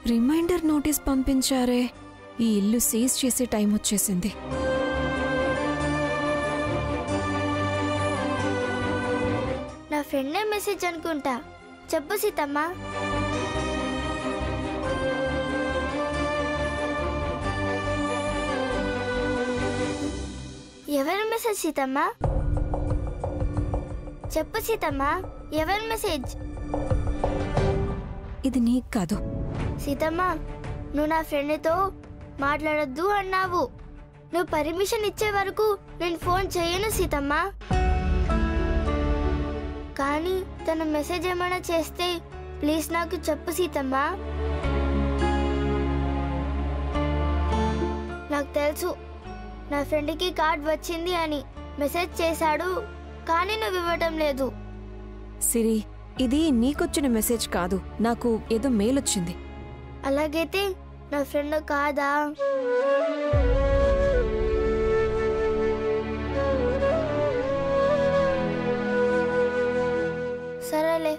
Reminder notice పంపించారే. ఈ ఇల్లు seize చేసే టైం వచ్చేసింది. నా ఫ్రెండ్ మెసేజ్ అనుకుంటా. చెప్పు సీతమ్మ. ఎవరి మెసేజ్ సీతమ్మ? చెప్పు సీతమ్మ, ఎవరి మెసేజ్? ఇది నీకు కాదు సీతమ్మ. నువ్వు నా ఫ్రెండ్తో మాట్లాడొద్దు అన్నావు. నువ్వు పర్మిషన్ ఇచ్చే వరకు నేను ఫోన్ చేయను సీతమ్మ. కానీ తన మెసేజ్ ఏమైనా చేస్తే ప్లీజ్ నాకు చెప్పు సీతమ్మ. నాకు తెలుసు నా ఫ్రెండ్కి కార్డ్ వచ్చింది అని. మెసేజ్ చేశాడు కానీ నువ్వు ఇవ్వటం లేదు. సిరి, ఇది నీకొచ్చిన మెసేజ్ కాదు, నాకు ఏదో మెయిల్ వచ్చింది. అలాగైతే నా ఫ్రెండ్ కాదా? సరేలే.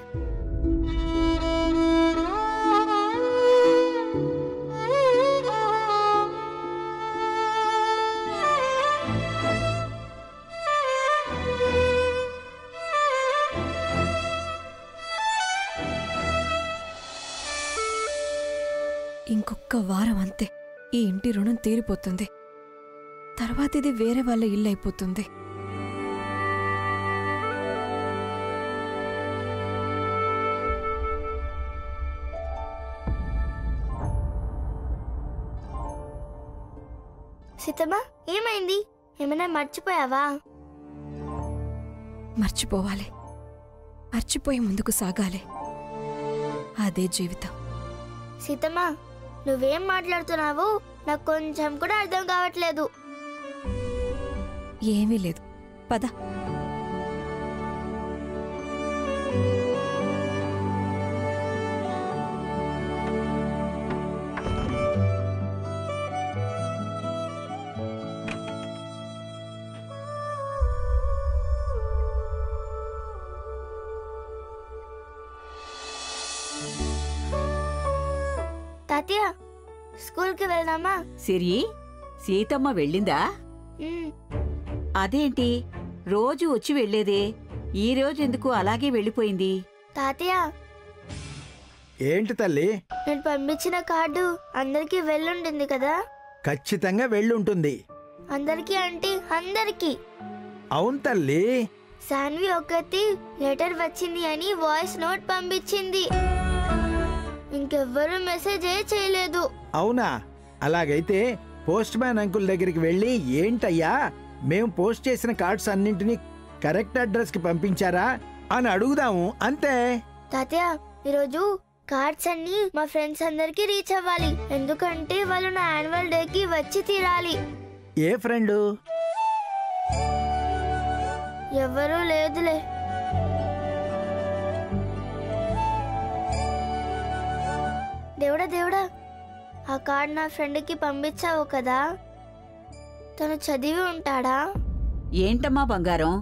ఇంకొక వారం అంతే, ఈ ఇంటి రుణం తీరిపోతుంది. తర్వాత ఇది వేరే వాళ్ళ ఇల్లు అయిపోతుంది. సీతమ్మ, ఏమైంది? ఏమైనా మర్చిపోయావా? మర్చిపోవాలి, మర్చిపోయి ముందుకు సాగాలి. అదే జీవితం. సీతమ్మ, నువ్వేం మాట్లాడుతున్నావు? నాకు కొంచెం కూడా అర్థం కావట్లేదు. ఏమీ లేదు, పద. తాతయ్య, స్కూల్కి వెళ్దామా? సిరి, సీతమ్మ వెళ్ళిందా? అదేంటి రోజు వచ్చి వెళ్లేదే, ఈ రోజు ఎందుకు అలాగే వెళ్ళిపోయింది? తాతయ్య, ఏంటి తల్లి? నేను పంపించిన కార్డు అందరికీ వెళ్ళుంటుంది కదా? ఖచ్చితంగా వెళ్ళుంటుంది. అందరికీ అంటే అందరికీ. అవును తల్లి. సాన్వి ఒకటి లెటర్ వచ్చింది అని వాయిస్ నోట్ పంపించింది. ఇంకెవ్వరూ మెసేజ్ చేయలేదు. అవునా? అలాగైతే పోస్ట్ మ్యాన్ అంకుల్ దగ్గరికి వెళ్ళి, ఏంటయ్యా మేం పోస్ట్ చేసిన కార్డ్స్ అన్నింటినీ కరెక్ట్ అడ్రస్ కి పంపించారా అని అడుగుదాము, అంతే. తాతయ్య, ఈరోజు కార్డ్స్ అన్ని మా ఫ్రెండ్స్ అందరికి రీచ్ అవ్వాలి. ఎందుకంటే వాళ్ళు నా యాన్యువల్ డేకి వచ్చి తీరాలి. ఏ ఫ్రెండు? ఎవరూ లేదులే. దేవుడా దేవుడా, ఆ కార్డ్ నా ఫ్రెండ్కి పంపించావు కదా, తను చదివి ఉంటాడా? ఏంటమ్మా బంగారం,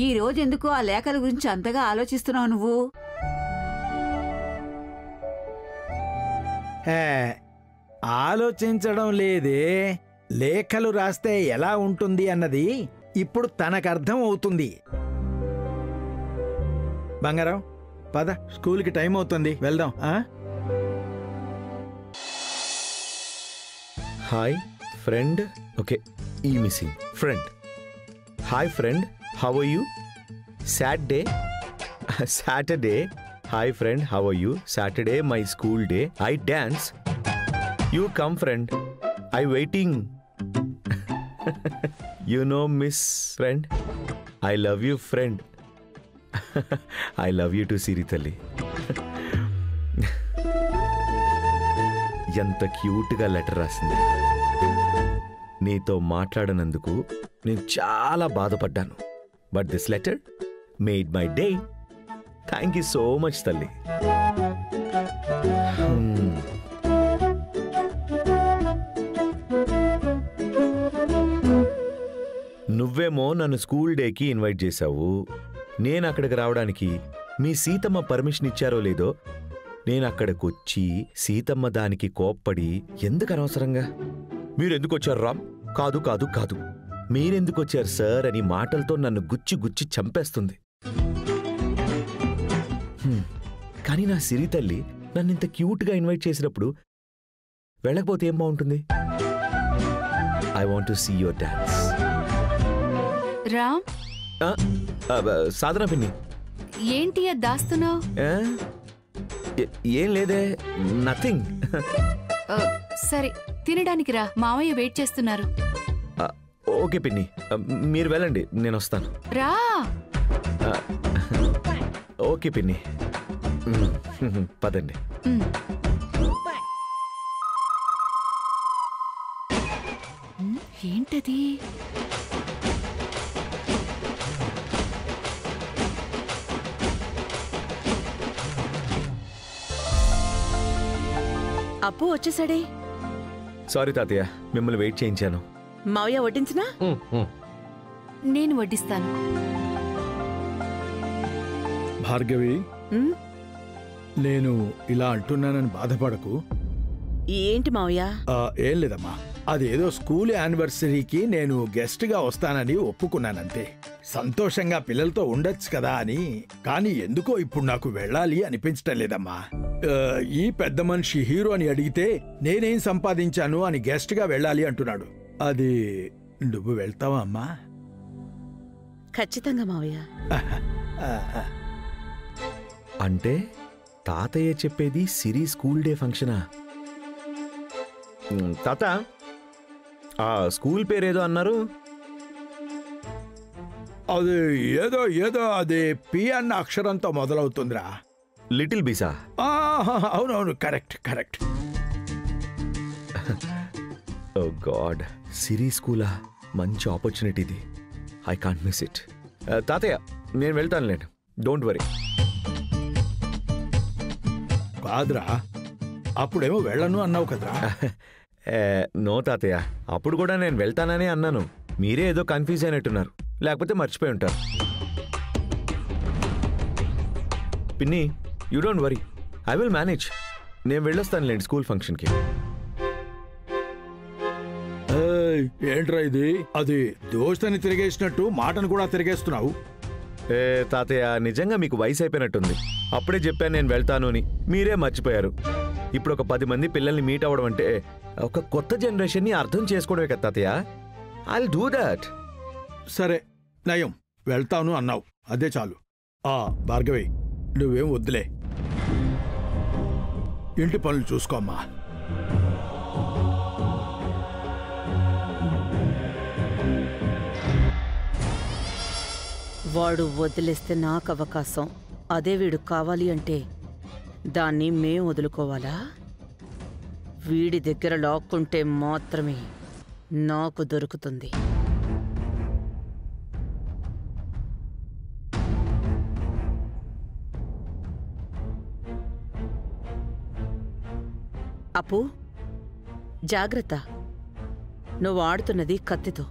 ఈ రోజెందుకు ఆ లేఖల గురించి అంతగా ఆలోచిస్తున్నావు నువ్వు? ఆలోచించడం లేదే. లేఖలు రాస్తే ఎలా ఉంటుంది అన్నది ఇప్పుడు తనకర్థం అవుతుంది. బంగారం, పద, స్కూల్కి టైం అవుతుంది, వెళ్దాం. Hi, friend. Okay, E missing. Friend. Hi, friend. How are you? Sad day. Saturday. Hi, friend. How are you? Saturday, my school day. I dance. You come, friend. I waiting. You know, miss friend. I love you, friend. I love you too, Siritalli. ఎంత క్యూట్గా letter రాసింది. నీతో మాట్లాడనందుకు నేను చాలా బాధపడ్డాను. But this letter made my day. Thank you so much తల్లి. నువ్వేమో నన్ను స్కూల్ డేకి ఇన్వైట్ చేశావు. నేను అక్కడికి రావడానికి మీ సీతమ్మ పర్మిషన్ ఇచ్చారో లేదో నేను అక్కడికొచ్చి సీతమ్మ దానికి కోప్పడి ఎందుకు అనవసరంగా మీరెందుకు వచ్చారు రామ్? కాదు కాదు కాదు, మీరెందుకు వచ్చారు సార్ అని మాటలతో నన్ను గుచ్చి గుచ్చి చంపేస్తుంది. కానీ నా సిరి తల్లి నన్నింత క్యూట్గా ఇన్వైట్ చేసినప్పుడు వెళ్ళకపోతే ఏం బాగుంటుంది? I want to see your dance. Ram, Sadhana పిన్ని, ఏంటి అది దాస్తున్నావు? ఏం లేదే, నథింగ్. సరే తినడానికి రా, మావయ్య వెయిట్ చేస్తున్నారు. ఓకే పిన్ని, మీరు వెళ్ళండి, నేను వస్తాను. రా. ఓకే పిన్ని, పదండి. ఏంటది? అప్పు వచ్చేసాడే. సారీ తాతయ్య, మిమ్మల్ని వెయిట్ చేయించాను. మావయ్య వడ్డించినా? నేను వడ్డిస్తాను. భార్గవి, నేను ఇలా అంటున్నానని బాధపడకు. ఏంటి మావయ్య? ఏం లేదమ్మా, అదేదో స్కూల్ యానివర్సరీకి నేను గెస్ట్గా వస్తానని ఒప్పుకున్నానంతే. సంతోషంగా పిల్లలతో ఉండొచ్చు కదా అని. కానీ ఎందుకో ఇప్పుడు నాకు వెళ్ళాలి అనిపించటం లేదమ్మా. ఈ పెద్ద మనిషి హీరో అని అడిగితే నేనేం సంపాదించాను అని గెస్ట్గా వెళ్ళాలి అంటున్నాడు. అది నువ్వు వెళ్తావా అమ్మా? ఖచ్చితంగా మావయ్య. అంటే తాతయ్య చెప్పేది సిరి స్కూల్ డే ఫంక్షనా? తాత, ఆ స్కూల్ పేరేదో అన్నారు? అది ఏదో ఏదో అది పి అన్న అక్షరంతో మొదలవుతుందిరా. లిటిల్ బీసా? అవునవును, కరెక్ట్ కరెక్ట్. ఓ గాడ్, సిరి స్కూలా? మంచి ఆపర్చునిటీ ఇది. I can't miss it. తాతయ్య, నేను వెళ్తానులేండి, డోంట్ వరీ. కాదురా, అప్పుడేమో వెళ్ళను అన్నావు కదరా. నో తాతయ్య, అప్పుడు కూడా నేను వెళ్తాననే అన్నాను. మీరే ఏదో కన్ఫ్యూజ్ అయినట్టున్నారు, లేకపోతే మర్చిపోయి ఉంటారు. పిన్ని, you don't worry, I will manage. నేను వెళ్ళొస్తానులేండి స్కూల్ ఫంక్షన్కి. ఏంట్రా ఇది? అది దోస్తని తిరిగేసినట్టు మాటను కూడా తిరిగేస్తున్నావు. తాతయ్య, నిజంగా మీకు వయసు అయిపోయినట్టుంది. అప్పుడే చెప్పాను నేను వెళ్తాను అని, మీరే మర్చిపోయారు. ఇప్పుడు ఒక 10 మంది పిల్లల్ని మీట్ అవ్వడం అంటే ఒక కొత్త జనరేషన్ని అర్థం చేసుకోవడమే కదా తాతయ్య. I will do that. సరే నయం, వెళ్తాను అన్నావు, అదే చాలు. భార్గవి, నువ్వేం వద్దులే, ఇంటి పనులు చూసుకోమ్మా. వాడు వదిలేస్తే నాకు అవకాశం, అదే వీడు కావాలి అంటే దాన్ని మేం వదులుకోవాలా? వీడి దగ్గర లాక్కుంటే మాత్రమే నాకు దొరుకుతుంది. అప్పు, జాగ్రత్త, నువ్వు ఆడుతున్నది కత్తితో.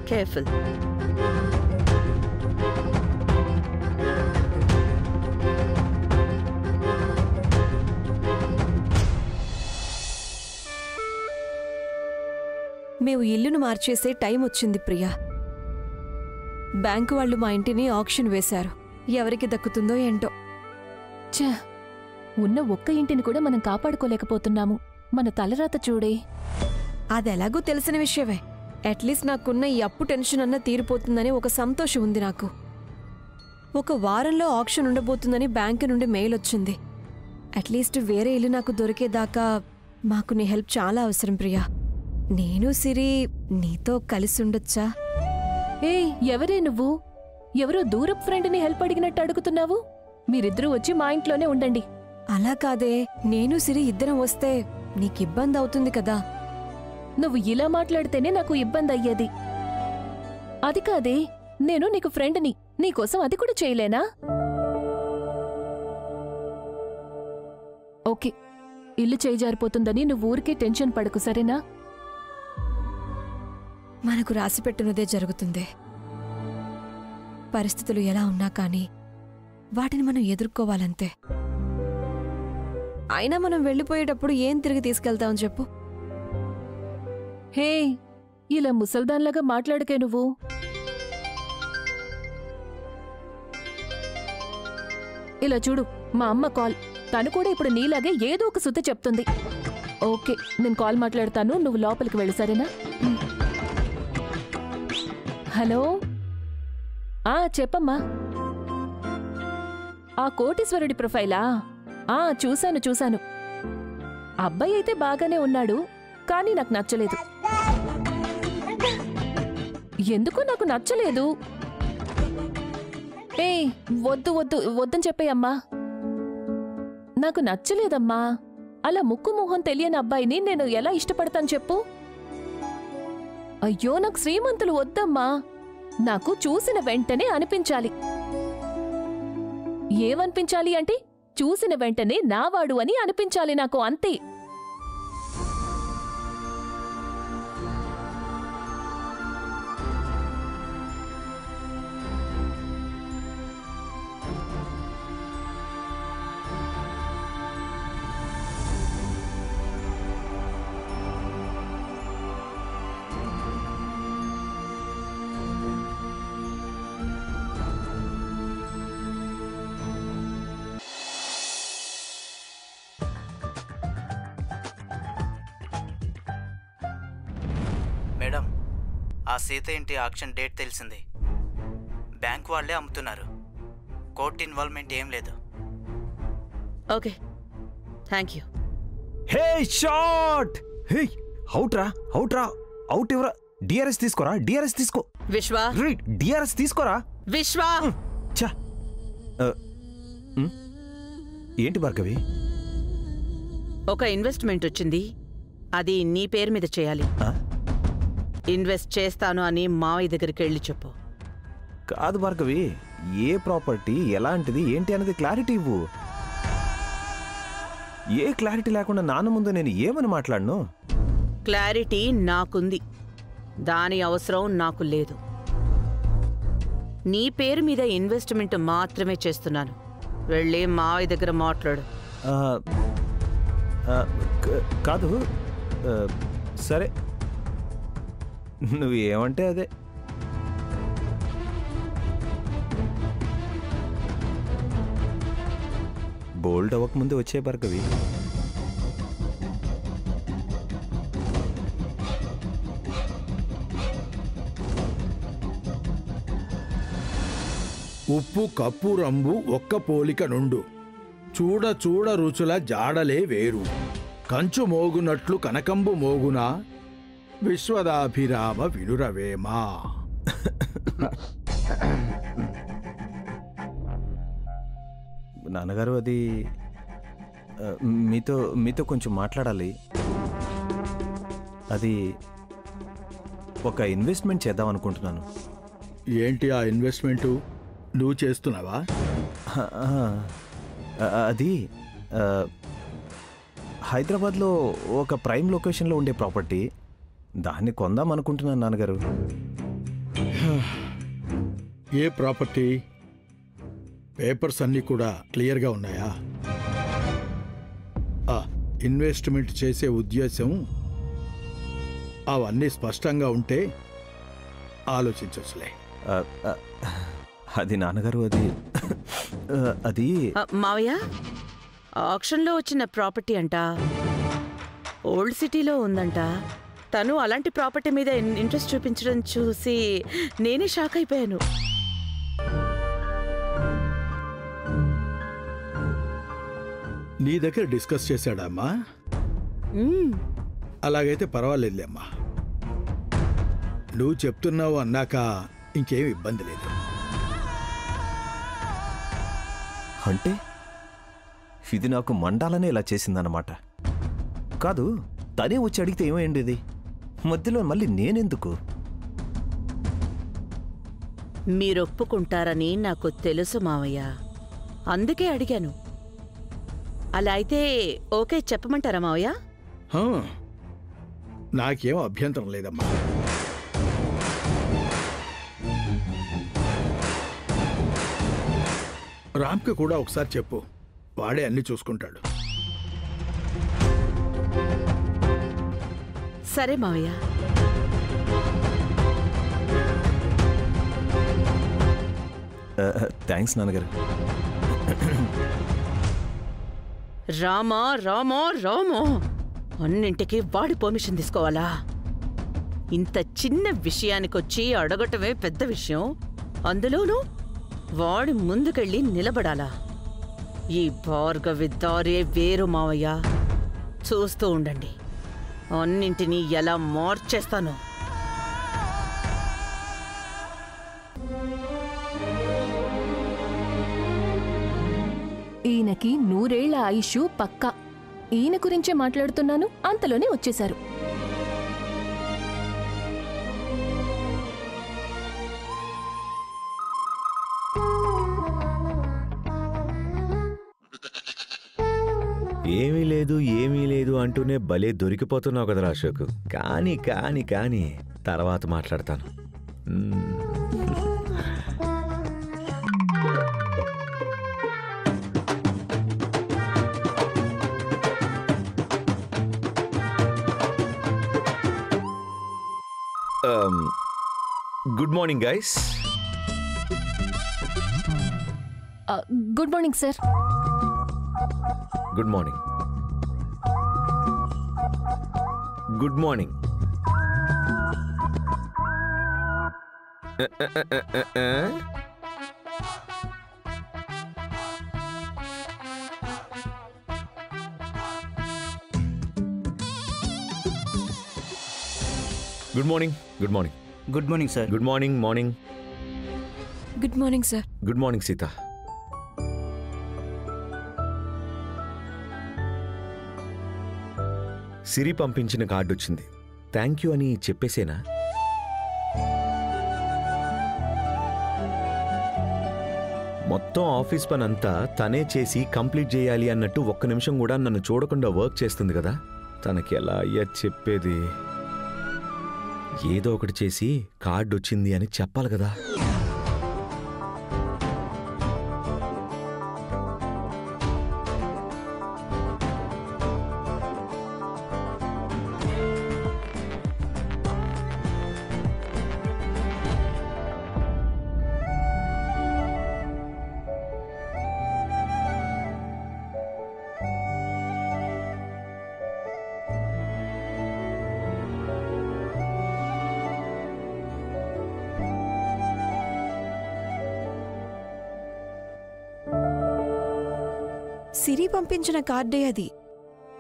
కేర్ఫుల్. మేము ఇల్లును మార్చేసే టైం వచ్చింది ప్రియా. బ్యాంకు వాళ్ళు మా ఇంటిని ఆక్షన్ వేశారు. ఎవరికి దక్కుతుందో ఏంటో. ఛ, ఉన్న ఒక్క ఇంటిని కూడా మనం కాపాడుకోలేకపోతున్నాము. మన తలరాత చూడే. అదెలాగో తెలిసిన విషయమే. అట్లీస్ట్ నాకున్న ఈ అప్పు టెన్షన్ అన్నా తీరిపోతుందని ఒక సంతోషం ఉంది నాకు. ఒక వారంలో ఆక్షన్ ఉండబోతుందని బ్యాంకు నుండి మెయిల్ వచ్చింది. అట్లీస్ట్ వేరే ఇల్లు నాకు దొరికేదాకా మాకు నీ హెల్ప్ చాలా అవసరం ప్రియా. నేను సిరి నీతో కలిసి ఉండొచ్చా? ఏ, ఎవరే నువ్వు? ఎవరో దూరపు ఫ్రెండ్ని హెల్ప్ అడిగినట్టు అడుగుతున్నావు? మీరిద్దరూ వచ్చి మా ఇంట్లోనే ఉండండి. అలా కాదే, నేను సిరి ఇద్దరం వస్తే నీకిబ్బంది అవుతుంది కదా. నువ్వు ఇలా మాట్లాడితేనే నాకు ఇబ్బంది అయ్యేది. అది కాదే, నేను నీకు ఫ్రెండ్ని, నీకోసం అది కూడా చేయలేనా? ఓకే, ఇల్లు చేజారిపోతుందని నువ్వు ఊరికే టెన్షన్ పడకు, సరేనా? మనకు రాసిపెట్టినదే జరుగుతుంది. పరిస్థితులు ఎలా ఉన్నా కానీ వాటిని మనం ఎదుర్కోవాలంతే. అయినా మనం వెళ్ళిపోయేటప్పుడు ఏం తిరిగి తీసుకెళ్తామని చెప్పు. హే, ఇలా ముసల్దాన్లాగా మాట్లాడకే నువ్వు. ఇలా చూడు, మా అమ్మ కాల్. తను కూడా ఇప్పుడు నీలాగే ఏదో ఒక సుత్తి చెప్తుంది. ఓకే, నేను కాల్ మాట్లాడతాను, నువ్వు లోపలికి వెళ్ళు, సరేనా? హలో, చెప్పమ్మా. ఆ కోటీశ్వరుడి ప్రొఫైలా? చూశాను. అబ్బాయి అయితే బాగానే ఉన్నాడు, కానీ నాకు నచ్చలేదు. ఎందుకు నాకు నచ్చలేదు? వద్దని చెప్పేయమ్మా. నాకు నచ్చలేదమ్మా. అలా ముక్కు మొహం తెలియని అబ్బాయిని నేను ఎలా ఇష్టపడతాను చెప్పు? అయ్యో, నాకు శ్రీమంతులు వద్దమ్మా. నాకు చూసిన వెంటనే అనిపించాలి. ఏమనిపించాలి అంటే చూసిన వెంటనే నావాడు అని అనిపించాలి నాకు, అంతే. మేడం, ఆ సీత ఇంటి ఆక్షన్ డేట్ తెలిసింది. బ్యాంక్ వాళ్ళే అమ్ముతున్నారు. కోర్ట్ ఇన్వాల్వ్మెంట్ ఏం లేదు. Okay, thank you. Hey shot! Hey, అవుట్రా అవుట్ ఎవరా? డిఆర్ఎస్ తీసుకోరా, డిఆర్ఎస్ తీసుకో. విశ్వా, డిఆర్ఎస్ తీసుకోరా. విశ్వా! చా, ఏంటి భార్గవి? ఒక ఇన్వెస్ట్మెంట్ వచ్చింది, అది నీ పేరు మీద చేయాలి. ఇన్వెస్ట్ చేస్తాను అని మావయ్య దగ్గరికి వెళ్ళి చెప్పు. కాదు భార్గవి, ఏ ప్రాపర్టీ, ఎలాంటిది, ఏంటి అనేది క్లారిటీ ఇవ్వు. ఏ క్లారిటీ లేకుండా నాన్న ముందు నేను ఏమని మాట్లాడను? క్లారిటీ నాకుంది, దాని అవసరం నాకు లేదు. నీ పేరు మీద ఇన్వెస్ట్మెంట్ మాత్రమే చేస్తున్నాను. వెళ్ళి మావయ్య దగ్గర మాట్లాడు. కాదు, సరే, నువ్వు ఏమంటే అదే. బోల్డ్ అవ్వకముందు వచ్చే భార్గవి. ఉప్పు కప్పు రంబు ఒక్క పోలిక నుండు, చూడ చూడ రుచుల జాడలే వేరు, కంచు మోగునట్లు కనకంబు మోగునా, విశ్వదాభిరామ వినురవేమా. నాన్నగారు, అది మీతో కొంచెం మాట్లాడాలి. అది ఒక ఇన్వెస్ట్మెంట్ చేద్దాం అనుకుంటున్నాను. ఏంటి ఆ ఇన్వెస్ట్మెంటు? నువ్వు చేస్తున్నావా? అది హైదరాబాద్లో ఒక ప్రైమ్ లొకేషన్లో ఉండే ప్రాపర్టీ, దాన్ని కొందాం అనుకుంటున్నాను నాన్నగారు. ఏ ప్రాపర్టీ? పేపర్స్ అన్నీ కూడా క్లియర్గా ఉన్నాయా? ఇన్వెస్ట్మెంట్ చేసే ఉద్దేశం అవన్నీ స్పష్టంగా ఉంటే ఆలోచించొచ్చులే. అది నాన్నగారు, అది మావయ్య, ఆక్షన్లో వచ్చిన ప్రాపర్టీ అంట, ఓల్డ్ సిటీలో ఉందంట. తను అలాంటి ప్రాపర్టీ మీద ఇంట్రెస్ట్ చూపించడం చూసి నేనే షాక్ అయిపోయాను. నీ దగ్గర డిస్కస్ చేశాడా అమ్మా? అలాగైతే పర్వాలేదులే అమ్మా. నువ్వు చెప్తున్నావు అన్నాక ఇంకేం ఇబ్బంది లేదు. అంటే ఇది నాకు మండాలనే ఇలా చేసిందన్నమాట. కాదు, తనే వచ్చి అడిగితే ఏమైండేది? మధ్యలో మళ్ళీ నేనెందుకు? మీరొప్పుకుంటారని నాకు తెలుసు మావయ్య, అందుకే అడిగాను. అలా అయితే ఓకే చెప్పమంటారా మావయ్య? నాకేం అభ్యంతరం లేదమ్మా. రామ్కి కూడా ఒకసారి చెప్పు, వాడే అన్ని చూసుకుంటాడు. సరే మావయ్య. థ్యాంక్స్ నాన్నగారు. రామా రామా రామా, అన్నింటికి వాడి పర్మిషన్ తీసుకోవాలా? ఇంత చిన్న విషయానికొచ్చి అడగటమే పెద్ద విషయం, అందులోనూ వాడి ముందుకెళ్ళి నిలబడాలా? ఈ భార్గవి దారే వేరు మావయ్య. చూస్తూ ఉండండి, అన్నింటినీ ఎలా మార్చేస్తానో. ఈయనకి 100 ఏళ్ల ఆయుష్ పక్కా. ఈయన గురించే మాట్లాడుతున్నాను, అంతలోనే వచ్చేశారు. ఏమీ లేదు అంటూనే భలే దొరికిపోతున్నావు కదా అశోక్. కానీ తర్వాత మాట్లాడతాను. Good morning guys. Good morning sir. Good morning. Good morning. Good morning. Good morning. Good morning sir. Good morning. Morning. Good morning sir. Good morning Sita. Siri పంపించిన కార్డు వచ్చింది. థ్యాంక్ యూ అని చెప్పేసేనా? మొత్తం ఆఫీస్ పని అంతా తనే చేసి కంప్లీట్ చేయాలి అన్నట్టు ఒక్క నిమిషం కూడా నన్ను చూడకుండా వర్క్ చేస్తుంది కదా. తనకి ఎలా అయ్యా చెప్పేది? ఏదో ఒకటి చేసి కార్డు వచ్చింది అని చెప్పాలి కదా. సిరి పంపించిన కార్డే అది.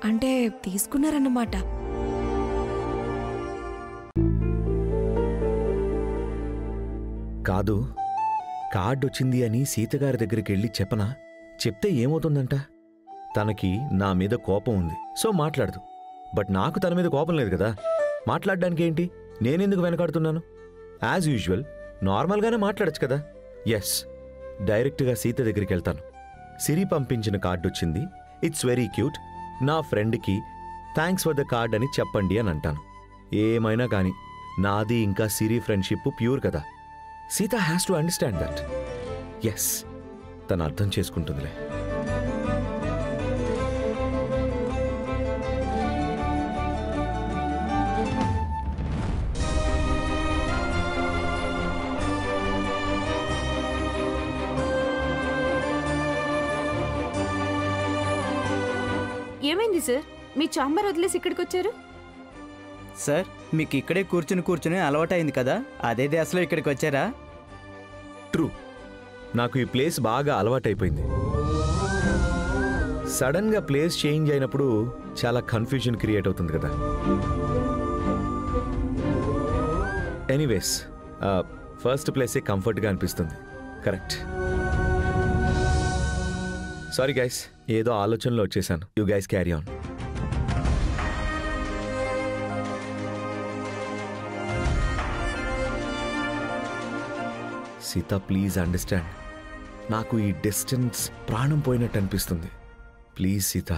అంటే తీసుకున్నారన్నమాట. కాదు, కార్డు వచ్చింది అని సీతగారి దగ్గరికి వెళ్ళి చెప్పనా? చెప్తే ఏమవుతుందంట? తనకి నా మీద కోపం ఉంది, సో మాట్లాడదు. బట్ నాకు తన మీద కోపం లేదు కదా, మాట్లాడడానికి ఏంటి? నేనెందుకు వెనకాడుతున్నాను? యాజ్ యూజువల్ నార్మల్గానే మాట్లాడచ్చు కదా. ఎస్, డైరెక్ట్గా సీత దగ్గరికి వెళ్తాను. సిరి పంపించిన కార్డు వచ్చింది, ఇట్స్ వెరీ క్యూట్, నా ఫ్రెండ్కి థ్యాంక్స్ ఫర్ ద కార్డ్ అని చెప్పండి అని అంటాను. ఏమైనా కానీ నాది ఇంకా సిరి ఫ్రెండ్షిప్ ప్యూర్ కదా. Sita has to understand that. Yes, తను అర్థం చేసుకుంటుందిలే. ఏమైంది సార్? మీ చాంబర్ వదిలేసి ఇక్కడికి వచ్చారు? సార్, మీకు ఇక్కడే కూర్చుని అలవాటైంది కదా, అదే అసలు ఇక్కడికి వచ్చారా? ట్రూ, నాకు ఈ ప్లేస్ బాగా అలవాటైపోయింది. సడన్గా ప్లేస్ చేంజ్ అయినప్పుడు చాలా కన్ఫ్యూజన్ క్రియేట్ అవుతుంది కదా. ఎనీవేస్, ఫస్ట్ ప్లేసే కంఫర్ట్గా అనిపిస్తుంది. కరెక్ట్. సారీ గైస్, ఏదో ఆలోచనలో వచ్చేసాను. You guys carry on. Sita, please understand. నాకు ఈ డిస్టెన్స్ ప్రాణం పోయినట్టు అనిపిస్తుంది. ప్లీజ్ సీత.